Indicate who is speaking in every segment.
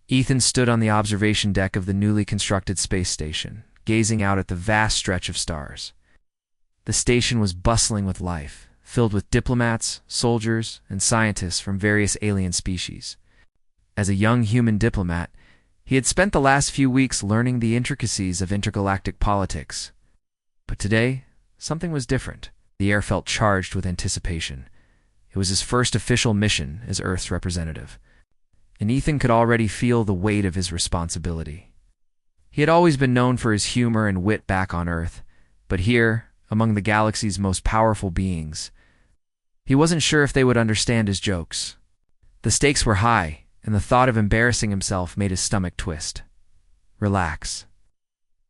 Speaker 1: Ethan stood on the observation deck of the newly constructed space station, gazing out at the vast stretch of stars. The station was bustling with life, filled with diplomats, soldiers, and scientists from various alien species. As a young human diplomat, he had spent the last few weeks learning the intricacies of intergalactic politics. But today, something was different. The air felt charged with anticipation. It was his first official mission as Earth's representative, and Ethan could already feel the weight of his responsibility. He had always been known for his humor and wit back on Earth, but here, among the galaxy's most powerful beings, he wasn't sure if they would understand his jokes. The stakes were high, and the thought of embarrassing himself made his stomach twist. "Relax.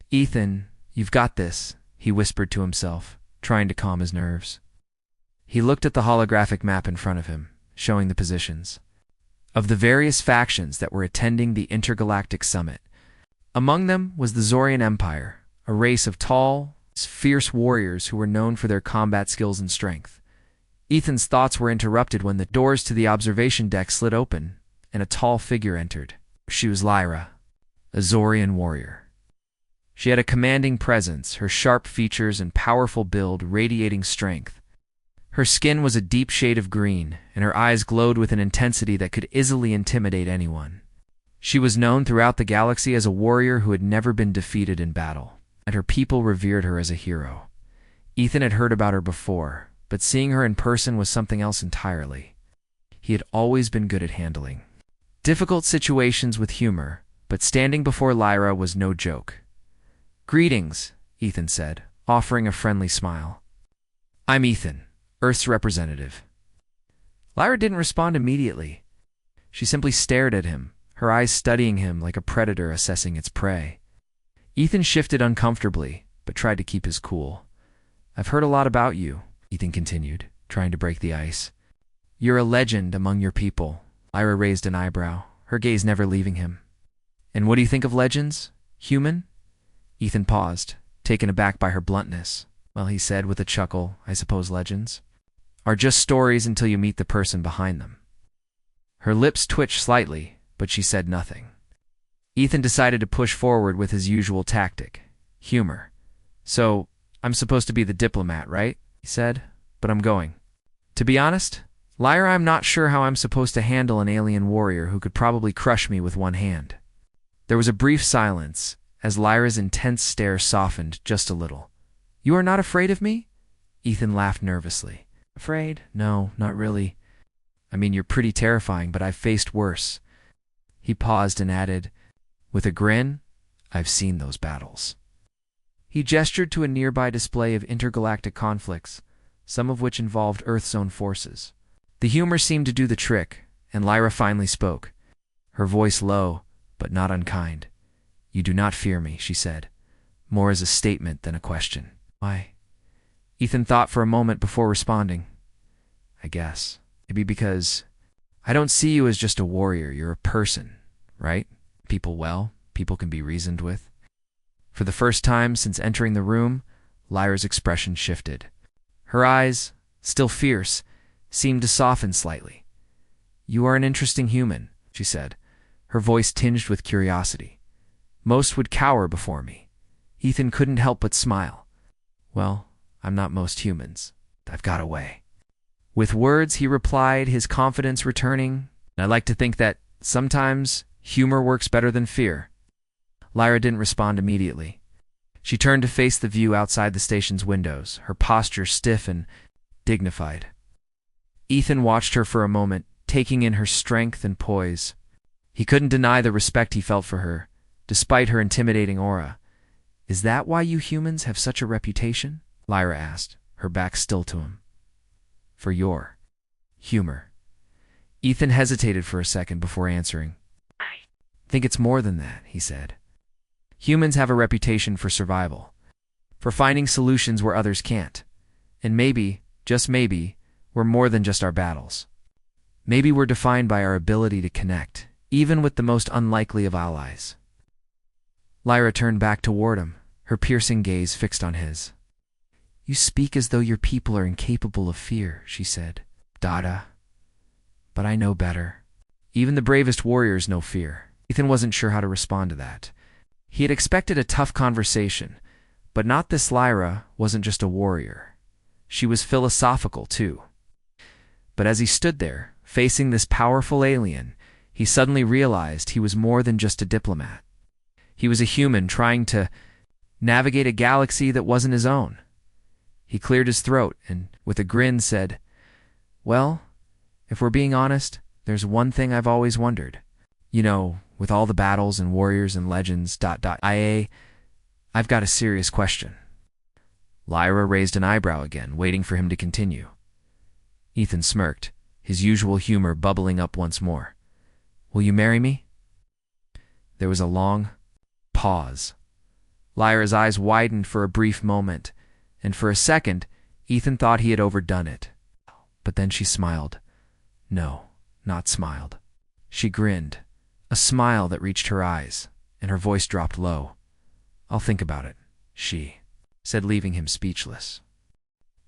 Speaker 1: Ethan, you've got this," he whispered to himself, trying to calm his nerves. He looked at the holographic map in front of him, showing the positions of the various factions that were attending the intergalactic summit. Among them was the Zorian Empire, a race of tall, fierce warriors who were known for their combat skills and strength. Ethan's thoughts were interrupted when the doors to the observation deck slid open, and a tall figure entered. She was Lyra, a Zorian warrior. She had a commanding presence, her sharp features and powerful build radiating strength. Her skin was a deep shade of green, and her eyes glowed with an intensity that could easily intimidate anyone. She was known throughout the galaxy as a warrior who had never been defeated in battle, and her people revered her as a hero. Ethan had heard about her before, but seeing her in person was something else entirely. He had always been good at handling difficult situations with humor, but standing before Lyra was no joke. "Greetings," Ethan said, offering a friendly smile. "I'm Ethan, Earth's representative." Lyra didn't respond immediately. She simply stared at him, her eyes studying him like a predator assessing its prey. Ethan shifted uncomfortably, but tried to keep his cool. "I've heard a lot about you," Ethan continued, trying to break the ice. "You're a legend among your people." Lyra raised an eyebrow, her gaze never leaving him. "And what do you think of legends? Human?" Ethan paused, taken aback by her bluntness. "Well," he said with a chuckle, "I suppose legends are just stories until you meet the person behind them." Her lips twitched slightly, but she said nothing. Ethan decided to push forward with his usual tactic, humor. "So, I'm supposed to be the diplomat, right?" he said, "but I'm going. To be honest, Lyra, I'm not sure how I'm supposed to handle an alien warrior who could probably crush me with one hand." There was a brief silence, as Lyra's intense stare softened just a little. "You are not afraid of me?" Ethan laughed nervously. "Afraid? No, not really. I mean, you're pretty terrifying, but I've faced worse." He paused and added, with a grin, "I've seen those battles." He gestured to a nearby display of intergalactic conflicts, some of which involved Earth's own forces. The humor seemed to do the trick, and Lyra finally spoke, her voice low, but not unkind. "You do not fear me," she said, more as a statement than a question. "Why?" Ethan thought for a moment before responding. "I guess. Maybe because I don't see you as just a warrior. You're a person, right? People can be reasoned with." For the first time since entering the room, Lyra's expression shifted. Her eyes, still fierce, seemed to soften slightly. "You are an interesting human," she said, her voice tinged with curiosity. "Most would cower before me." Ethan couldn't help but smile. "Well, I'm not most humans. I've got a way." With words, he replied, his confidence returning. "I like to think that sometimes humor works better than fear." Lyra didn't respond immediately. She turned to face the view outside the station's windows, her posture stiff and dignified. Ethan watched her for a moment, taking in her strength and poise. He couldn't deny the respect he felt for her, despite her intimidating aura. "Is that why you humans have such a reputation?" Lyra asked, her back still to him. "For your humor." Ethan hesitated for a second before answering. "I think it's more than that," he said. "Humans have a reputation for survival, for finding solutions where others can't. And maybe, just maybe, we're more than just our battles. Maybe we're defined by our ability to connect, even with the most unlikely of allies." Lyra turned back toward him, her piercing gaze fixed on his. "You speak as though your people are incapable of fear," she said. "Dada. But I know better. Even the bravest warriors know fear. Ethan wasn't sure how to respond to that. He had expected a tough conversation, but not this. Lyra wasn't just a warrior. She was philosophical, too. But as he stood there, facing this powerful alien, he suddenly realized he was more than just a diplomat. He was a human trying to navigate a galaxy that wasn't his own. He cleared his throat and, with a grin, said, "Well, if we're being honest, there's one thing I've always wondered. You know, with all the battles and warriors and legends, I've got a serious question." Lyra raised an eyebrow again, waiting for him to continue. Ethan smirked, his usual humor bubbling up once more. "Will you marry me?" There was a long pause. Lyra's eyes widened for a brief moment, and for a second, Ethan thought he had overdone it. But then she smiled. No, not smiled. She grinned, a smile that reached her eyes, and her voice dropped low. "I'll think about it," she said, leaving him speechless.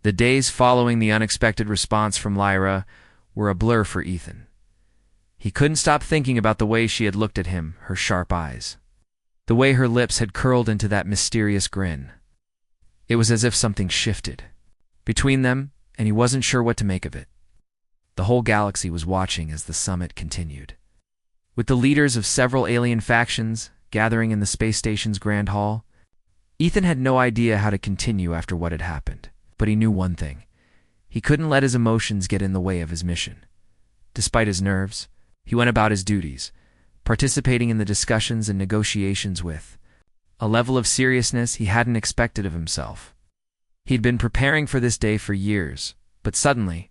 Speaker 1: The days following the unexpected response from Lyra were a blur for Ethan. He couldn't stop thinking about the way she had looked at him, her sharp eyes. The way her lips had curled into that mysterious grin. It was as if something shifted between them, and he wasn't sure what to make of it. The whole galaxy was watching as the summit continued. With the leaders of several alien factions gathering in the space station's grand hall, Ethan had no idea how to continue after what had happened, but he knew one thing. He couldn't let his emotions get in the way of his mission. Despite his nerves, he went about his duties, participating in the discussions and negotiations with a level of seriousness he hadn't expected of himself. He'd been preparing for this day for years, but suddenly,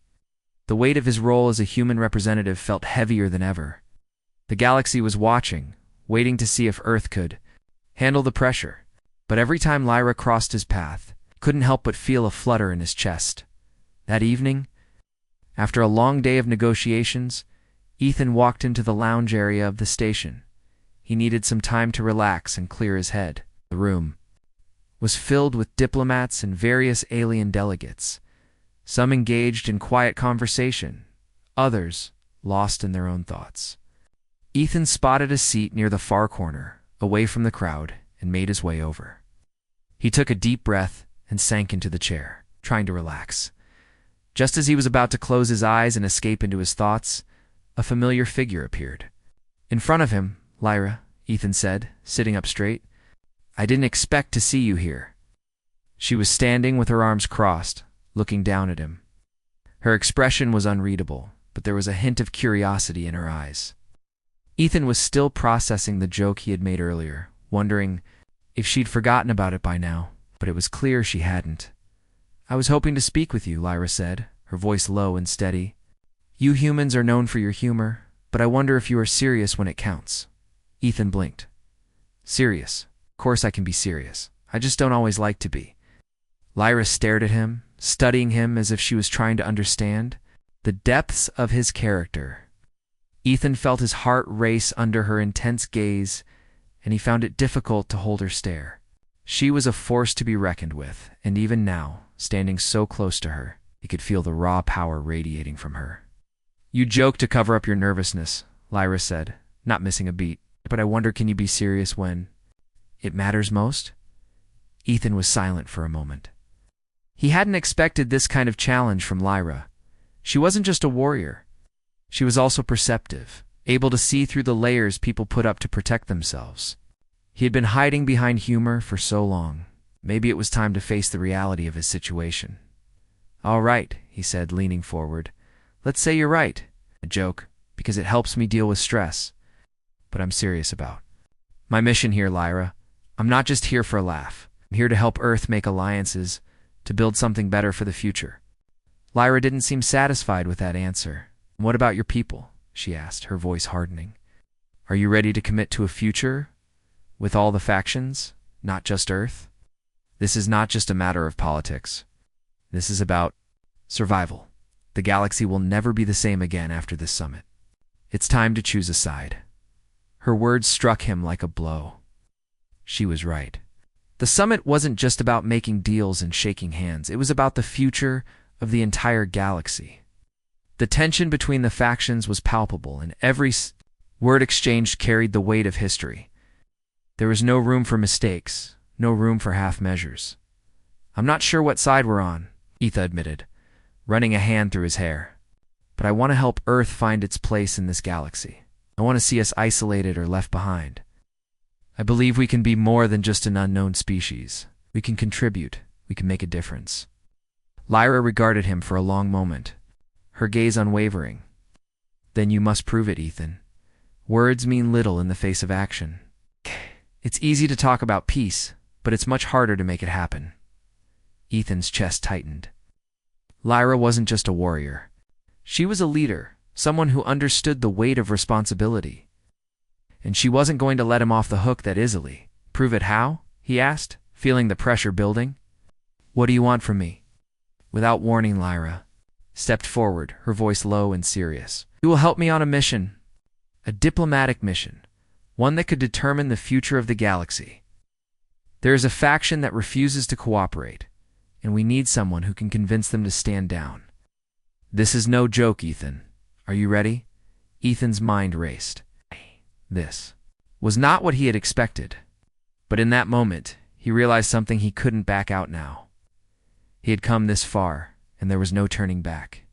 Speaker 1: the weight of his role as a human representative felt heavier than ever. The galaxy was watching, waiting to see if Earth could handle the pressure. But every time Lyra crossed his path, he couldn't help but feel a flutter in his chest. That evening, after a long day of negotiations, Ethan walked into the lounge area of the station. He needed some time to relax and clear his head. The room was filled with diplomats and various alien delegates, some engaged in quiet conversation, others lost in their own thoughts. Ethan spotted a seat near the far corner, away from the crowd, and made his way over. He took a deep breath and sank into the chair, trying to relax. Just as he was about to close his eyes and escape into his thoughts, a familiar figure appeared. In front of him, "Lyra," Ethan said, sitting up straight. "I didn't expect to see you here." She was standing with her arms crossed, looking down at him. Her expression was unreadable, but there was a hint of curiosity in her eyes. Ethan was still processing the joke he had made earlier, wondering if she'd forgotten about it by now, but it was clear she hadn't. "I was hoping to speak with you," Lyra said, her voice low and steady. "You humans are known for your humor, but I wonder if you are serious when it counts." Ethan blinked. "Serious? Of course I can be serious. I just don't always like to be." Lyra stared at him, studying him as if she was trying to understand the depths of his character. Ethan felt his heart race under her intense gaze, and he found it difficult to hold her stare. She was a force to be reckoned with, and even now, standing so close to her, he could feel the raw power radiating from her. "You joke to cover up your nervousness," Lyra said, not missing a beat. "But I wonder, can you be serious when it matters most?" Ethan was silent for a moment. He hadn't expected this kind of challenge from Lyra. She wasn't just a warrior. She was also perceptive, able to see through the layers people put up to protect themselves. He had been hiding behind humor for so long. Maybe it was time to face the reality of his situation. "All right," he said, leaning forward. "Let's say you're right. A joke, because it helps me deal with stress. But I'm serious about my mission here, Lyra. I'm not just here for a laugh. I'm here to help Earth make alliances, to build something better for the future." Lyra didn't seem satisfied with that answer. "What about your people?" she asked, her voice hardening. "Are you ready to commit to a future with all the factions, not just Earth? This is not just a matter of politics. This is about survival. The galaxy will never be the same again after this summit. It's time to choose a side." Her words struck him like a blow. She was right. The summit wasn't just about making deals and shaking hands. It was about the future of the entire galaxy. The tension between the factions was palpable, and every Word exchanged carried the weight of history. There was no room for mistakes, no room for half measures. "I'm not sure what side we're on," Ethan admitted, running a hand through his hair. "But I want to help Earth find its place in this galaxy. I want to see us isolated or left behind. I believe we can be more than just an unknown species. We can contribute. We can make a difference." Lyra regarded him for a long moment, her gaze unwavering. "Then you must prove it, Ethan. Words mean little in the face of action. It's easy to talk about peace, but it's much harder to make it happen." Ethan's chest tightened. Lyra wasn't just a warrior. She was a leader, someone who understood the weight of responsibility. And she wasn't going to let him off the hook that easily. "Prove it how?" he asked, feeling the pressure building. "What do you want from me?" Without warning, Lyra stepped forward, her voice low and serious. "You will help me on a mission, a diplomatic mission, one that could determine the future of the galaxy. There is a faction that refuses to cooperate, and we need someone who can convince them to stand down. This is no joke, Ethan. Are you ready?" Ethan's mind raced. This was not what he had expected, but in that moment, he realized something he couldn't back out now. He had come this far, and there was no turning back.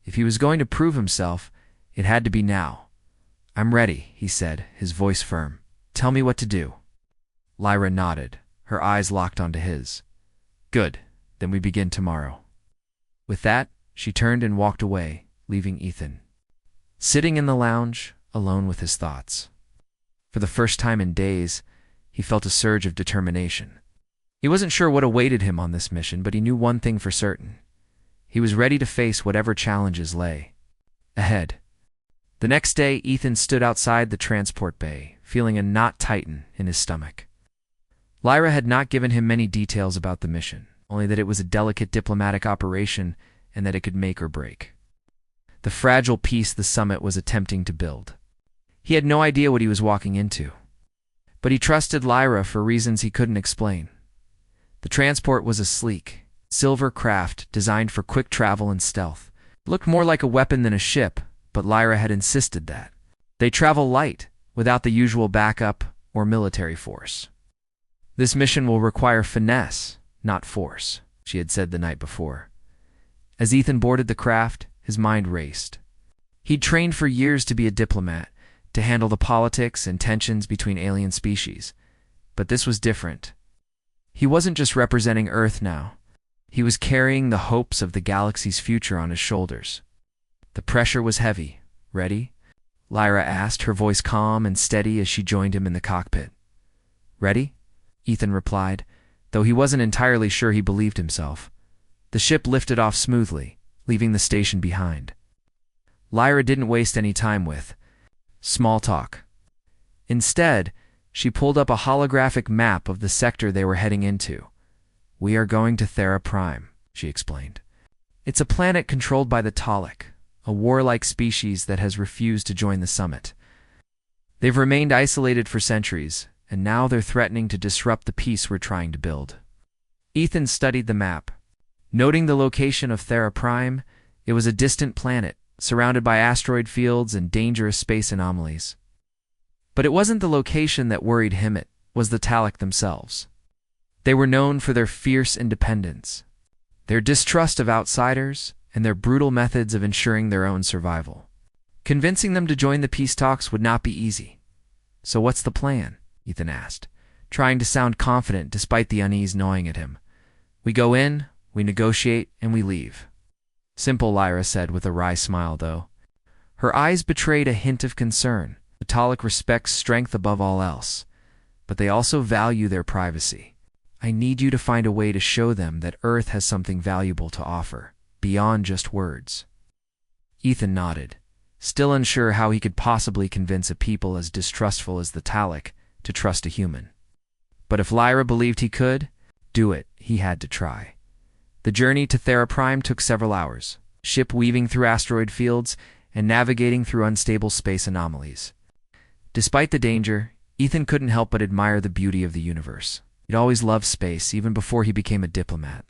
Speaker 1: If he was going to prove himself, it had to be now. "I'm ready," he said, his voice firm. "Tell me what to do." Lyra nodded, her eyes locked onto his. "Good, then we begin tomorrow." With that, she turned and walked away, leaving Ethan sitting in the lounge, alone with his thoughts. For the first time in days, he felt a surge of determination. He wasn't sure what awaited him on this mission, but he knew one thing for certain. He was ready to face whatever challenges lay ahead. The next day, Ethan stood outside the transport bay, feeling a knot tighten in his stomach. Lyra had not given him many details about the mission, only that it was a delicate diplomatic operation and that it could make or break the fragile peace the summit was attempting to build. He had no idea what he was walking into, but he trusted Lyra for reasons he couldn't explain. The transport was a sleek, silver craft designed for quick travel and stealth. It looked more like a weapon than a ship, but Lyra had insisted that they travel light, without the usual backup or military force. "This mission will require finesse, not force," she had said the night before. As Ethan boarded the craft, his mind raced. He'd trained for years to be a diplomat, to handle the politics and tensions between alien species. But this was different. He wasn't just representing Earth now. He was carrying the hopes of the galaxy's future on his shoulders. The pressure was heavy. "Ready?" Lyra asked, her voice calm and steady as she joined him in the cockpit. "Ready?" Ethan replied, though he wasn't entirely sure he believed himself. The ship lifted off smoothly, leaving the station behind. Lyra didn't waste any time with small talk. Instead, she pulled up a holographic map of the sector they were heading into. "We are going to Thera Prime," she explained. "It's a planet controlled by the Talic, a warlike species that has refused to join the summit. They've remained isolated for centuries, and now they're threatening to disrupt the peace we're trying to build." Ethan studied the map. Noting the location of Thera Prime, it was a distant planet, surrounded by asteroid fields and dangerous space anomalies. But it wasn't the location that worried him, it was the Talic themselves. They were known for their fierce independence, their distrust of outsiders, and their brutal methods of ensuring their own survival. Convincing them to join the peace talks would not be easy. "So what's the plan?" Ethan asked, trying to sound confident despite the unease gnawing at him. "We go in, we negotiate, and we leave." Simple, Lyra said with a wry smile, though. Her eyes betrayed a hint of concern. The Talic respects strength above all else, but they also value their privacy. "I need you to find a way to show them that Earth has something valuable to offer, beyond just words." Ethan nodded, still unsure how he could possibly convince a people as distrustful as the Talic to trust a human. But if Lyra believed he could do it, he had to try. The journey to Thera Prime took several hours, ship weaving through asteroid fields and navigating through unstable space anomalies. Despite the danger, Ethan couldn't help but admire the beauty of the universe. He'd always loved space, even before he became a diplomat.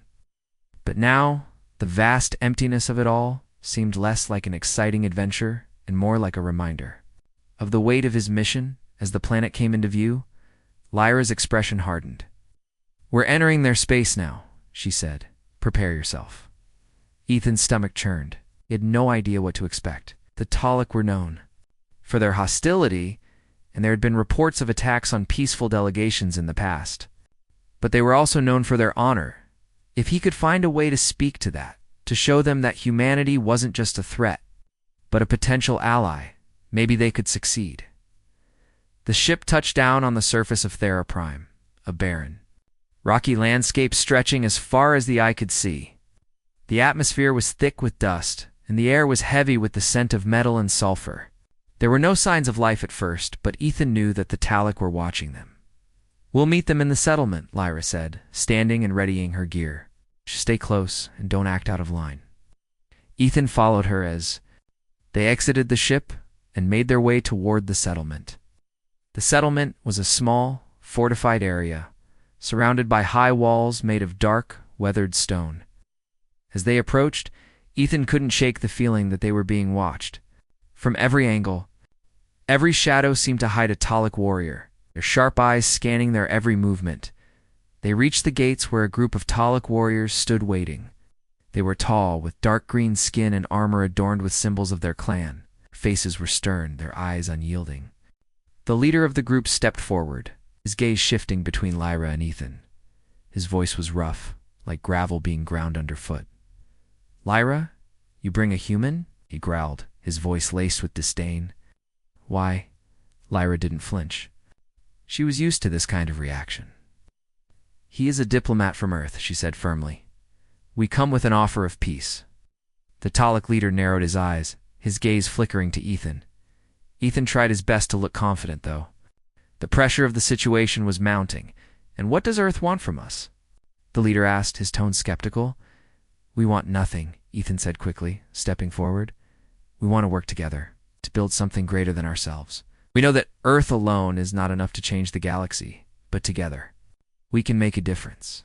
Speaker 1: But now, the vast emptiness of it all seemed less like an exciting adventure and more like a reminder of the weight of his mission as the planet came into view, Lyra's expression hardened. "We're entering their space now," she said. "Prepare yourself." Ethan's stomach churned. He had no idea what to expect. The Taluk were known for their hostility, and there had been reports of attacks on peaceful delegations in the past. But they were also known for their honor. If he could find a way to speak to that, to show them that humanity wasn't just a threat, but a potential ally, maybe they could succeed. The ship touched down on the surface of Thera Prime, a barren, rocky landscape stretching as far as the eye could see. The atmosphere was thick with dust, and the air was heavy with the scent of metal and sulfur. There were no signs of life at first, but Ethan knew that the Taluk were watching them. "We'll meet them in the settlement," Lyra said, standing and readying her gear. "Stay close and don't act out of line." Ethan followed her as they exited the ship and made their way toward the settlement. The settlement was a small, fortified area, surrounded by high walls made of dark, weathered stone. As they approached, Ethan couldn't shake the feeling that they were being watched. From every angle, every shadow seemed to hide a Taluk warrior, their sharp eyes scanning their every movement. They reached the gates where a group of Taluk warriors stood waiting. They were tall, with dark green skin and armor adorned with symbols of their clan. Their faces were stern, their eyes unyielding. The leader of the group stepped forward, his gaze shifting between Lyra and Ethan. His voice was rough, like gravel being ground underfoot. "Lyra, you bring a human?" he growled, his voice laced with disdain. "Why?" Lyra didn't flinch. She was used to this kind of reaction. "He is a diplomat from Earth," she said firmly. "We come with an offer of peace." The Taluk leader narrowed his eyes, his gaze flickering to Ethan. Ethan tried his best to look confident, though. The pressure of the situation was mounting. "And what does Earth want from us?" the leader asked, his tone skeptical. "We want nothing," Ethan said quickly, stepping forward. "We want to work together, to build something greater than ourselves. We know that Earth alone is not enough to change the galaxy, but together, we can make a difference."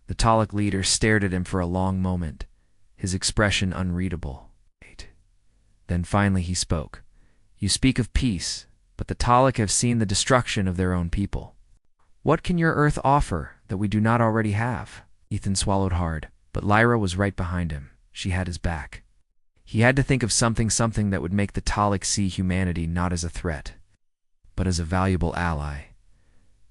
Speaker 1: The Taluk leader stared at him for a long moment, his expression unreadable. Then finally he spoke. "You speak of peace, but the Taluk have seen the destruction of their own people. What can your Earth offer that we do not already have?" Ethan swallowed hard, but Lyra was right behind him. She had his back. He had to think of something that would make the Taluk see humanity not as a threat, but as a valuable ally.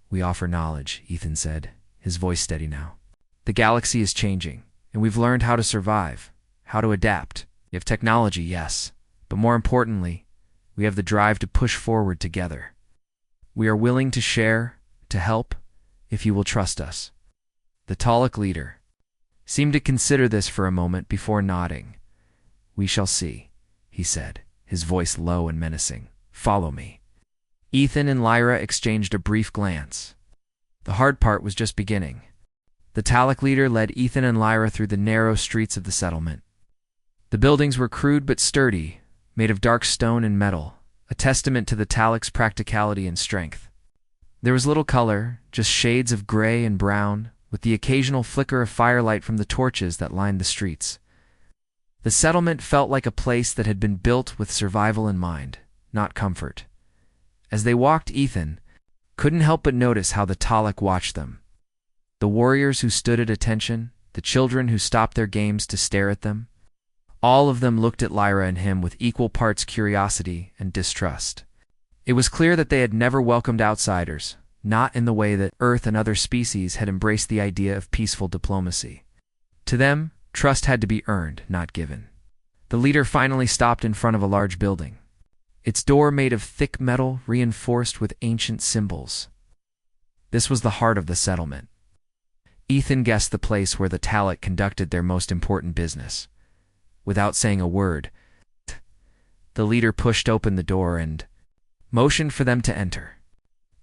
Speaker 1: "We offer knowledge," Ethan said, his voice steady now. "The galaxy is changing, and we've learned how to survive, how to adapt. We have technology, yes, but more importantly, we have the drive to push forward together. We are willing to share, to help, if you will trust us." The Taluk leader seemed to consider this for a moment before nodding. "We shall see," he said, his voice low and menacing. "Follow me." Ethan and Lyra exchanged a brief glance. The hard part was just beginning. The Taluk leader led Ethan and Lyra through the narrow streets of the settlement. The buildings were crude but sturdy, made of dark stone and metal, a testament to the Taluk's practicality and strength. There was little color, just shades of gray and brown, with the occasional flicker of firelight from the torches that lined the streets. The settlement felt like a place that had been built with survival in mind, not comfort. As they walked, Ethan couldn't help but notice how the Taluk watched them. The warriors who stood at attention, the children who stopped their games to stare at them. All of them looked at Lyra and him with equal parts curiosity and distrust. It was clear that they had never welcomed outsiders, not in the way that Earth and other species had embraced the idea of peaceful diplomacy. To them, trust had to be earned, not given. The leader finally stopped in front of a large building, its door made of thick metal reinforced with ancient symbols. This was the heart of the settlement. Ethan guessed the place where the Taluk conducted their most important business. Without saying a word, the leader pushed open the door and motioned for them to enter.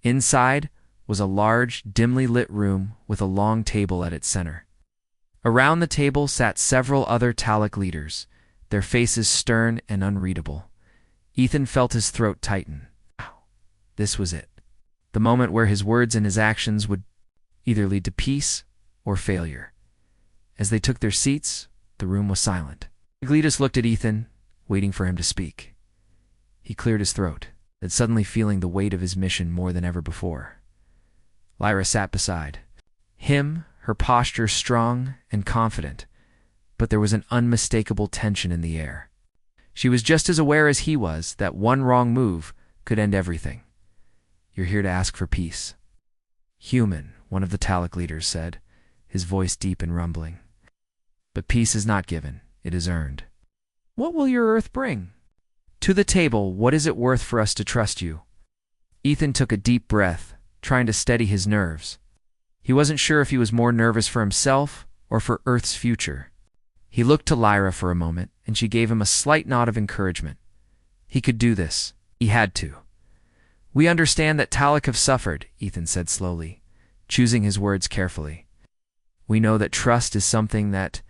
Speaker 1: Inside was a large, dimly lit room with a long table at its center. Around the table sat several other Taluk leaders, their faces stern and unreadable. Ethan felt his throat tighten. This was it. The moment where his words and his actions would either lead to peace or failure. As they took their seats, the room was silent. Gletus looked at Ethan, waiting for him to speak. He cleared his throat. that suddenly feeling the weight of his mission more than ever before. Lyra sat beside him, her posture strong and confident, but there was an unmistakable tension in the air. She was just as aware as he was that one wrong move could end everything. "You're here to ask for peace." "Human," one of the Talic leaders said, his voice deep and rumbling. "But peace is not given, it is earned." "What will your Earth bring?" "To the table, what is it worth for us to trust you?" Ethan took a deep breath, trying to steady his nerves. He wasn't sure if he was more nervous for himself or for Earth's future. He looked to Lyra for a moment, and she gave him a slight nod of encouragement. He could do this. He had to. "We understand that Talic have suffered," Ethan said slowly, choosing his words carefully. "We know that trust is something that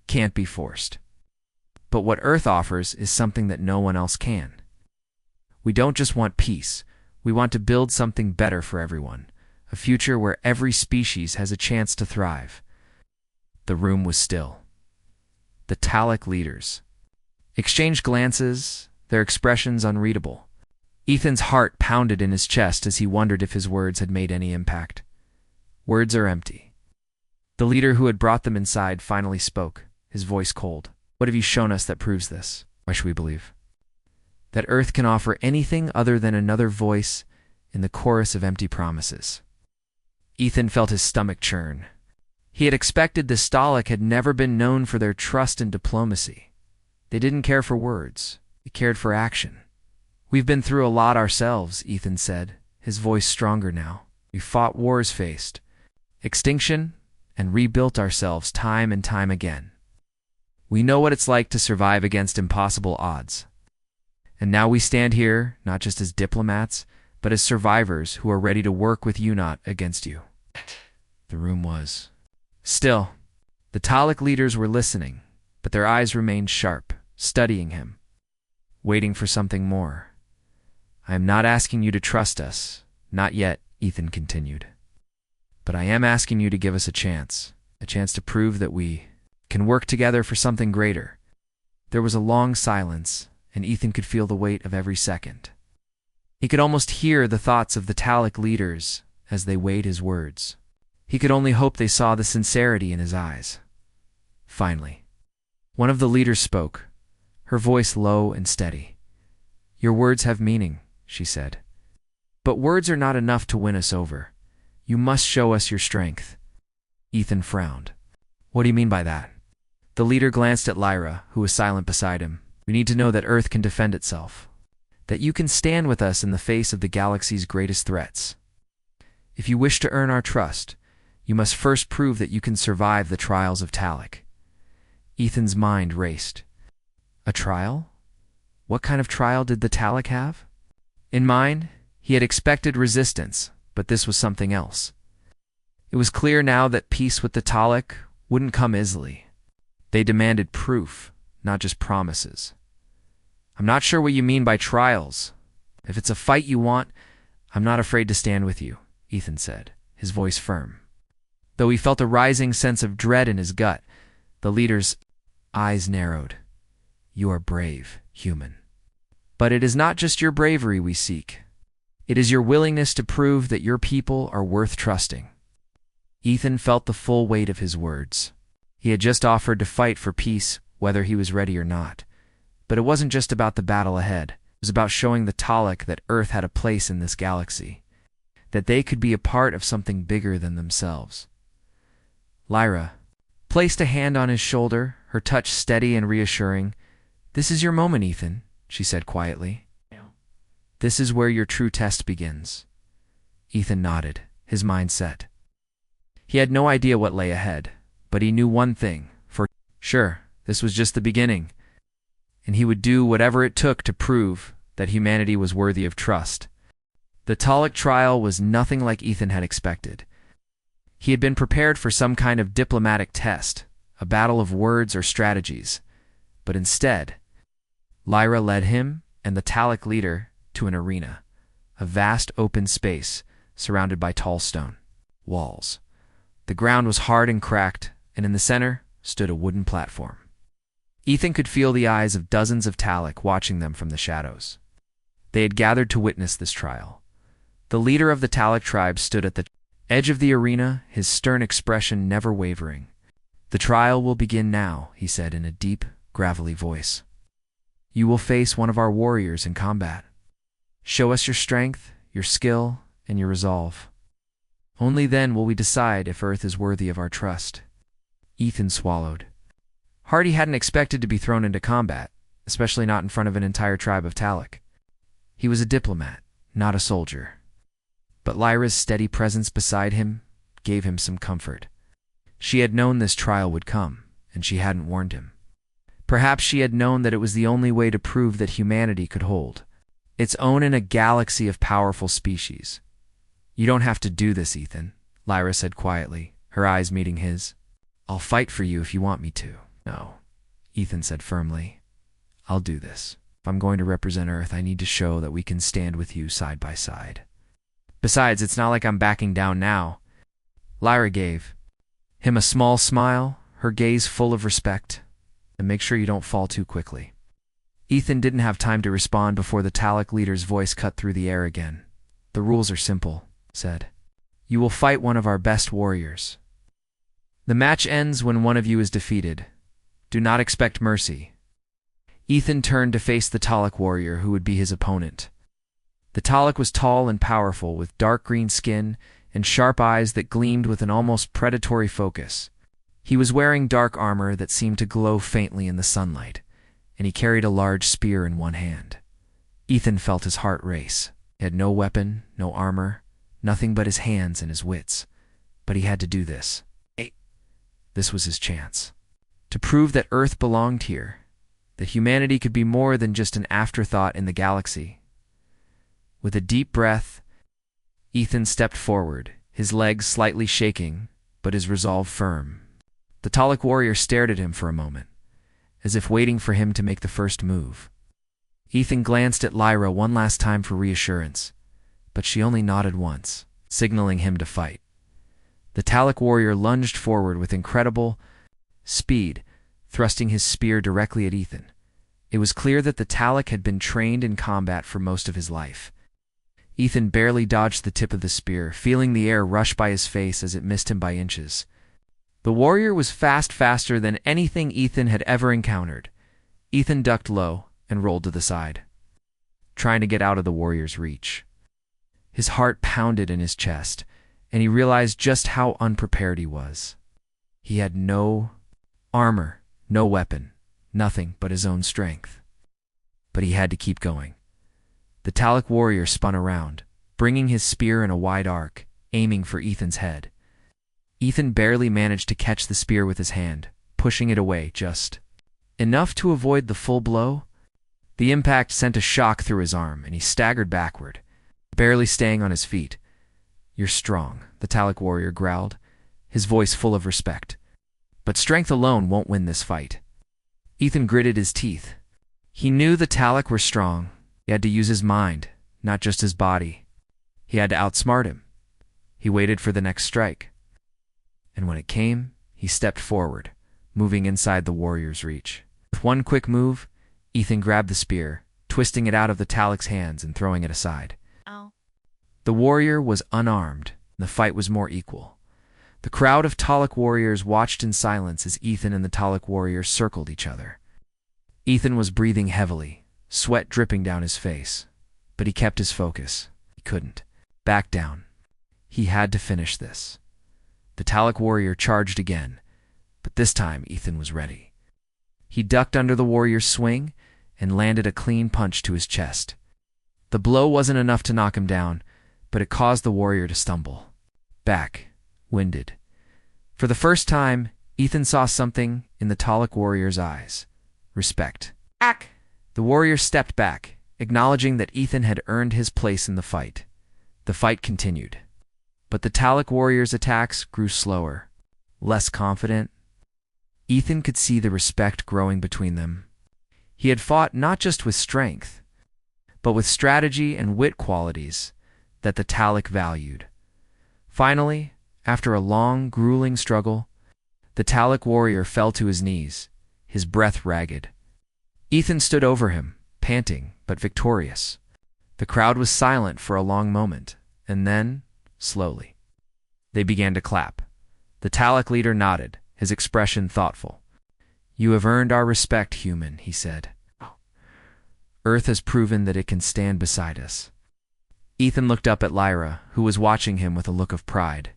Speaker 1: can't be forced. But what Earth offers is something that no one else can. We don't just want peace, we want to build something better for everyone, a future where every species has a chance to thrive." The room was still. The Talic leaders exchanged glances, their expressions unreadable. Ethan's heart pounded in his chest as he wondered if his words had made any impact. Words are empty. The leader who had brought them inside finally spoke, his voice cold. "What have you shown us that proves this? Why should we believe that Earth can offer anything other than another voice in the chorus of empty promises?" Ethan felt his stomach churn. He had expected the Stalic had never been known for their trust and diplomacy. They didn't care for words. They cared for action. "We've been through a lot ourselves," Ethan said, his voice stronger now. "We fought wars, faced extinction, and rebuilt ourselves time and time again. We know what it's like to survive against impossible odds. And now we stand here, not just as diplomats, but as survivors who are ready to work with you, not against you." The room was still. The Talic leaders were listening, but their eyes remained sharp, studying him, waiting for something more. "I am not asking you to trust us, not yet," Ethan continued. "But I am asking you to give us a chance to prove that we can work together for something greater." There was a long silence, and Ethan could feel the weight of every second. He could almost hear the thoughts of the Talic leaders as they weighed his words. He could only hope they saw the sincerity in his eyes. Finally, one of the leaders spoke, her voice low and steady. "Your words have meaning," she said. "But words are not enough to win us over. You must show us your strength." Ethan frowned. "What do you mean by that?" The leader glanced at Lyra, who was silent beside him. "We need to know that Earth can defend itself, that you can stand with us in the face of the galaxy's greatest threats. If you wish to earn our trust, you must first prove that you can survive the trials of Talic." Ethan's mind raced. A trial? What kind of trial did the Talic have? In mind, he had expected resistance, but this was something else. It was clear now that peace with the Talic wouldn't come easily. They demanded proof, not just promises. "I'm not sure what you mean by trials. If it's a fight you want, I'm not afraid to stand with you," Ethan said, his voice firm. Though he felt a rising sense of dread in his gut, the leader's eyes narrowed. "You are brave, human. But it is not just your bravery we seek. It is your willingness to prove that your people are worth trusting." Ethan felt the full weight of his words. He had just offered to fight for peace, whether he was ready or not. But it wasn't just about the battle ahead. It was about showing the Talic that Earth had a place in this galaxy, that they could be a part of something bigger than themselves. Lyra placed a hand on his shoulder, her touch steady and reassuring. "This is your moment, Ethan," she said quietly. "This is where your true test begins." Ethan nodded, his mind set. He had no idea what lay ahead, but he knew one thing, for sure, this was just the beginning, and he would do whatever it took to prove that humanity was worthy of trust. The Talic trial was nothing like Ethan had expected. He had been prepared for some kind of diplomatic test, a battle of words or strategies, but instead, Lyra led him and the Talic leader to an arena, a vast open space surrounded by tall stone walls. The ground was hard and cracked, and in the center stood a wooden platform. Ethan could feel the eyes of dozens of Talic watching them from the shadows. They had gathered to witness this trial. The leader of the Talic tribe stood at the edge of the arena, his stern expression never wavering. "The trial will begin now," he said in a deep, gravelly voice. "You will face one of our warriors in combat. Show us your strength, your skill, and your resolve. Only then will we decide if Earth is worthy of our trust." Ethan swallowed. Hardy hadn't expected to be thrown into combat, especially not in front of an entire tribe of Talic. He was a diplomat, not a soldier. But Lyra's steady presence beside him gave him some comfort. She had known this trial would come, and she hadn't warned him. Perhaps she had known that it was the only way to prove that humanity could hold its own in a galaxy of powerful species. "You don't have to do this, Ethan," Lyra said quietly, her eyes meeting his. "I'll fight for you if you want me to." "No," Ethan said firmly. "I'll do this. If I'm going to represent Earth, I need to show that we can stand with you side by side. Besides, it's not like I'm backing down now." Lyra gave him a small smile, her gaze full of respect. "And make sure you don't fall too quickly." Ethan didn't have time to respond before the Talic leader's voice cut through the air again. "The rules are simple," said. "You will fight one of our best warriors. The match ends when one of you is defeated. Do not expect mercy." Ethan turned to face the Talic warrior who would be his opponent. The Talic was tall and powerful, with dark green skin and sharp eyes that gleamed with an almost predatory focus. He was wearing dark armor that seemed to glow faintly in the sunlight, and he carried a large spear in one hand. Ethan felt his heart race. He had no weapon, no armor, nothing but his hands and his wits. But he had to do this. This was his chance. To prove that Earth belonged here, that humanity could be more than just an afterthought in the galaxy. With a deep breath, Ethan stepped forward, his legs slightly shaking, but his resolve firm. The Talic warrior stared at him for a moment, as if waiting for him to make the first move. Ethan glanced at Lyra one last time for reassurance, but she only nodded once, signaling him to fight. The Talic warrior lunged forward with incredible speed, thrusting his spear directly at Ethan. It was clear that the Talic had been trained in combat for most of his life. Ethan barely dodged the tip of the spear, feeling the air rush by his face as it missed him by inches. The warrior was faster than anything Ethan had ever encountered. Ethan ducked low and rolled to the side, trying to get out of the warrior's reach. His heart pounded in his chest, and he realized just how unprepared he was. He had no armor, no weapon, nothing but his own strength. But he had to keep going. The Talic warrior spun around, bringing his spear in a wide arc, aiming for Ethan's head. Ethan barely managed to catch the spear with his hand, pushing it away just enough to avoid the full blow. The impact sent a shock through his arm, and he staggered backward, barely staying on his feet. "You're strong," the Talic warrior growled, his voice full of respect. "But strength alone won't win this fight." Ethan gritted his teeth. He knew the Talic were strong. He had to use his mind, not just his body. He had to outsmart him. He waited for the next strike. And when it came, he stepped forward, moving inside the warrior's reach. With one quick move, Ethan grabbed the spear, twisting it out of the Talic's hands and throwing it aside.
Speaker 2: Ow.
Speaker 1: The warrior was unarmed, and the fight was more equal. The crowd of Talic warriors watched in silence as Ethan and the Talic warrior circled each other. Ethan was breathing heavily, sweat dripping down his face, but he kept his focus. He couldn't back down. He had to finish this. The Talic warrior charged again, but this time Ethan was ready. He ducked under the warrior's swing and landed a clean punch to his chest. The blow wasn't enough to knock him down, but it caused the warrior to stumble back, winded. For the first time, Ethan saw something in the Talic warrior's eyes. Respect.
Speaker 2: Ack!
Speaker 1: The warrior stepped back, acknowledging that Ethan had earned his place in the fight. The fight continued. But the Talic warrior's attacks grew slower, less confident. Ethan could see the respect growing between them. He had fought not just with strength, but with strategy and wit qualities that the Talic valued. Finally, after a long, grueling struggle, the Talic warrior fell to his knees, his breath ragged. Ethan stood over him, panting but victorious. The crowd was silent for a long moment, and then, slowly, they began to clap. The Talek leader nodded, his expression thoughtful. "You have earned our respect, human," he said. "Earth has proven that it can stand beside us." Ethan looked up at Lyra, who was watching him with a look of pride.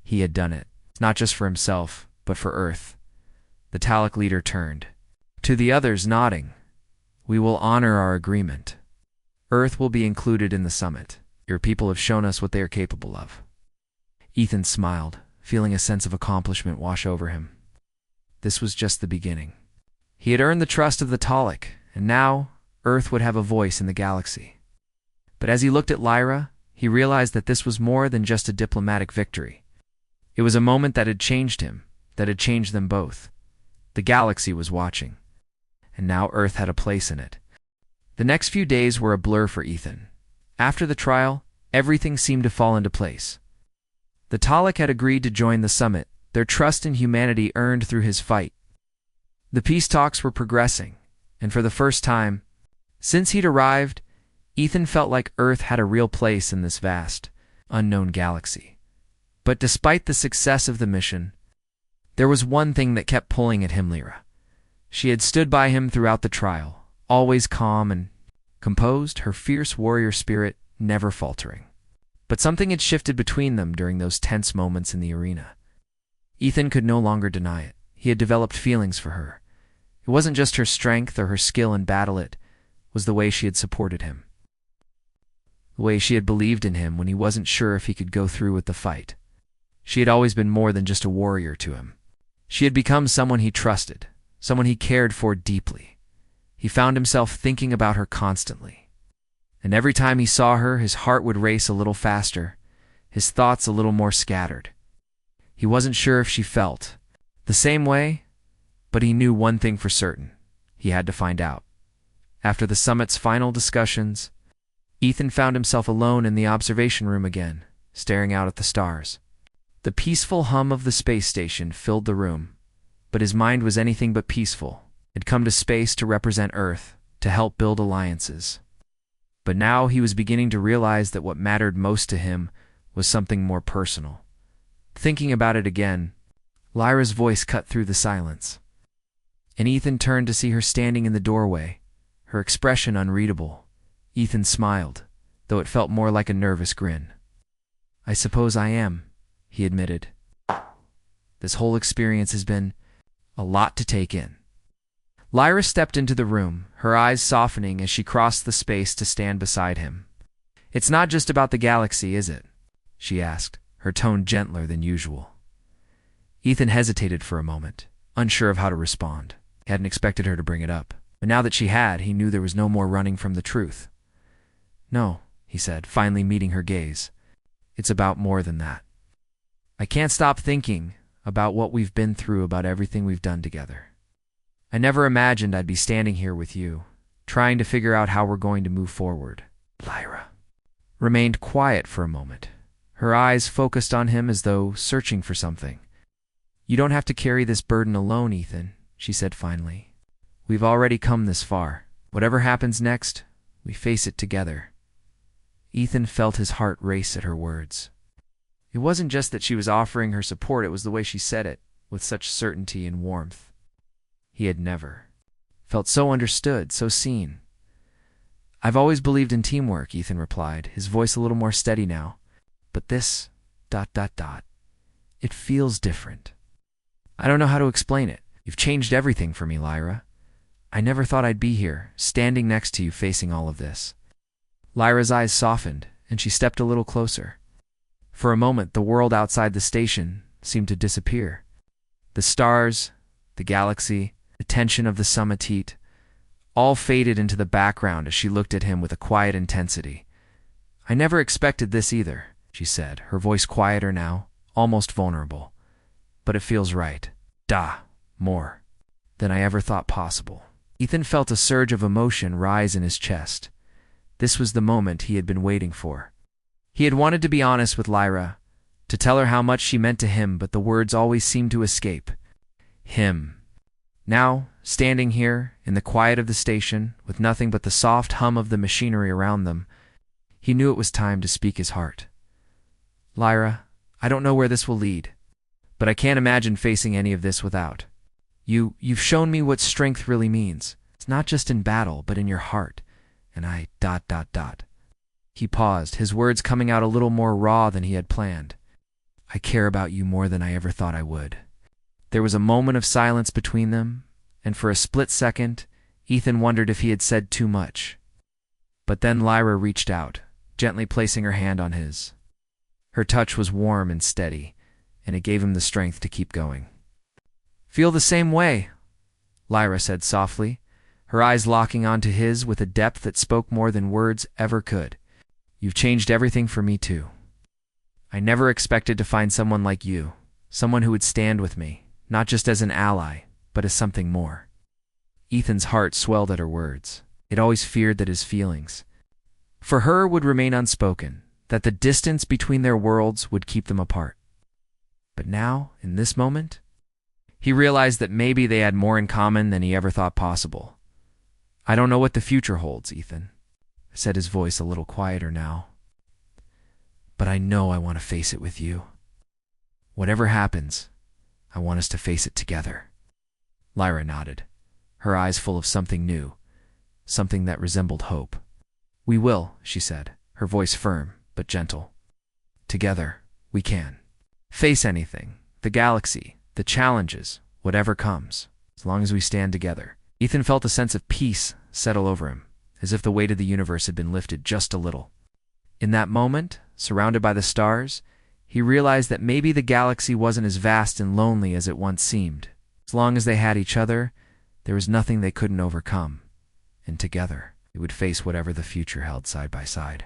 Speaker 1: He had done it, not just for himself, but for Earth. The Talek leader turned to the others, nodding. "We will honor our agreement. Earth will be included in the summit. Your people have shown us what they are capable of." Ethan smiled, feeling a sense of accomplishment wash over him. This was just the beginning. He had earned the trust of the Talek, and now Earth would have a voice in the galaxy. But as he looked at Lyra, he realized that this was more than just a diplomatic victory. It was a moment that had changed him, that had changed them both. The galaxy was watching, and now Earth had a place in it. The next few days were a blur for Ethan. After the trial, everything seemed to fall into place. The Talek had agreed to join the summit, their trust in humanity earned through his fight. The peace talks were progressing, and for the first time since he'd arrived, Ethan felt like Earth had a real place in this vast, unknown galaxy. But despite the success of the mission, there was one thing that kept pulling at him: Lyra. She had stood by him throughout the trial, always calm and composed, her fierce warrior spirit never faltering. But something had shifted between them during those tense moments in the arena. Ethan could no longer deny it. He had developed feelings for her. It wasn't just her strength or her skill in battle, it was the way she had supported him. The way she had believed in him when he wasn't sure if he could go through with the fight. She had always been more than just a warrior to him. She had become someone he trusted, someone he cared for deeply. He found himself thinking about her constantly. And every time he saw her, his heart would race a little faster, his thoughts a little more scattered. He wasn't sure if she felt the same way, but he knew one thing for certain. He had to find out. After the summit's final discussions, Ethan found himself alone in the observation room again, staring out at the stars. The peaceful hum of the space station filled the room, but his mind was anything but peaceful. He'd come to space to represent Earth, to help build alliances. But now he was beginning to realize that what mattered most to him was something more personal. Thinking about it again, Lyra's voice cut through the silence, and Ethan turned to see her standing in the doorway, her expression unreadable. Ethan smiled, though it felt more like a nervous grin. "I suppose I am," he admitted. "This whole experience has been a lot to take in." Lyra stepped into the room, her eyes softening as she crossed the space to stand beside him. "It's not just about the galaxy, is it?" she asked, her tone gentler than usual. Ethan hesitated for a moment, unsure of how to respond. He hadn't expected her to bring it up, but now that she had, he knew there was no more running from the truth. "No," he said, finally meeting her gaze. "It's about more than that. I can't stop thinking about what we've been through, about everything we've done together. I never imagined I'd be standing here with you, trying to figure out how we're going to move forward." Lyra remained quiet for a moment, her eyes focused on him as though searching for something. "You don't have to carry this burden alone, Ethan," she said finally. "We've already come this far. Whatever happens next, we face it together." Ethan felt his heart race at her words. It wasn't just that she was offering her support, it was the way she said it, with such certainty and warmth. He had never felt so understood, so seen. "I've always believed in teamwork," Ethan replied, his voice a little more steady now. "But this... it feels different. I don't know how to explain it. You've changed everything for me, Lyra. I never thought I'd be here, standing next to you, facing all of this." Lyra's eyes softened, and she stepped a little closer. For a moment, the world outside the station seemed to disappear. The stars, the galaxy, the tension of the summit heat, all faded into the background as she looked at him with a quiet intensity. "I never expected this either," she said, her voice quieter now, almost vulnerable. "But it feels right. More than I ever thought possible." Ethan felt a surge of emotion rise in his chest. This was the moment he had been waiting for. He had wanted to be honest with Lyra, to tell her how much she meant to him, but the words always seemed to escape him. Now, standing here, in the quiet of the station, with nothing but the soft hum of the machinery around them, He knew it was time to speak his heart. Lyra, I don't know where this will lead, but I can't imagine facing any of this without. You've shown me what strength really means. It's not just in battle, but in your heart. And I... He paused, his words coming out a little more raw than he had planned. I care about you more than I ever thought I would. There was a moment of silence between them, and for a split second, Ethan wondered if he had said too much. But then Lyra reached out, gently placing her hand on his. Her touch was warm and steady, and it gave him the strength to keep going. Feel the same way, Lyra said softly, her eyes locking onto his with a depth that spoke more than words ever could. You've changed everything for me too. I never expected to find someone like you, someone who would stand with me, not just as an ally, but as something more. Ethan's heart swelled at her words. It always feared that his feelings for her would remain unspoken, that the distance between their worlds would keep them apart. But now, in this moment, he realized that maybe they had more in common than he ever thought possible. I don't know what the future holds, Ethan, said his voice a little quieter now. But I know I want to face it with you. Whatever happens, I want us to face it together. Lyra nodded, her eyes full of something new, something that resembled hope. We will, she said, her voice firm but gentle. Together, we can. Face anything, the galaxy, the challenges, whatever comes, as long as we stand together. Ethan felt a sense of peace settle over him, as if the weight of the universe had been lifted just a little. In that moment, surrounded by the stars, he realized that maybe the galaxy wasn't as vast and lonely as it once seemed. As long as they had each other, there was nothing they couldn't overcome. And together, they would face whatever the future held side by side.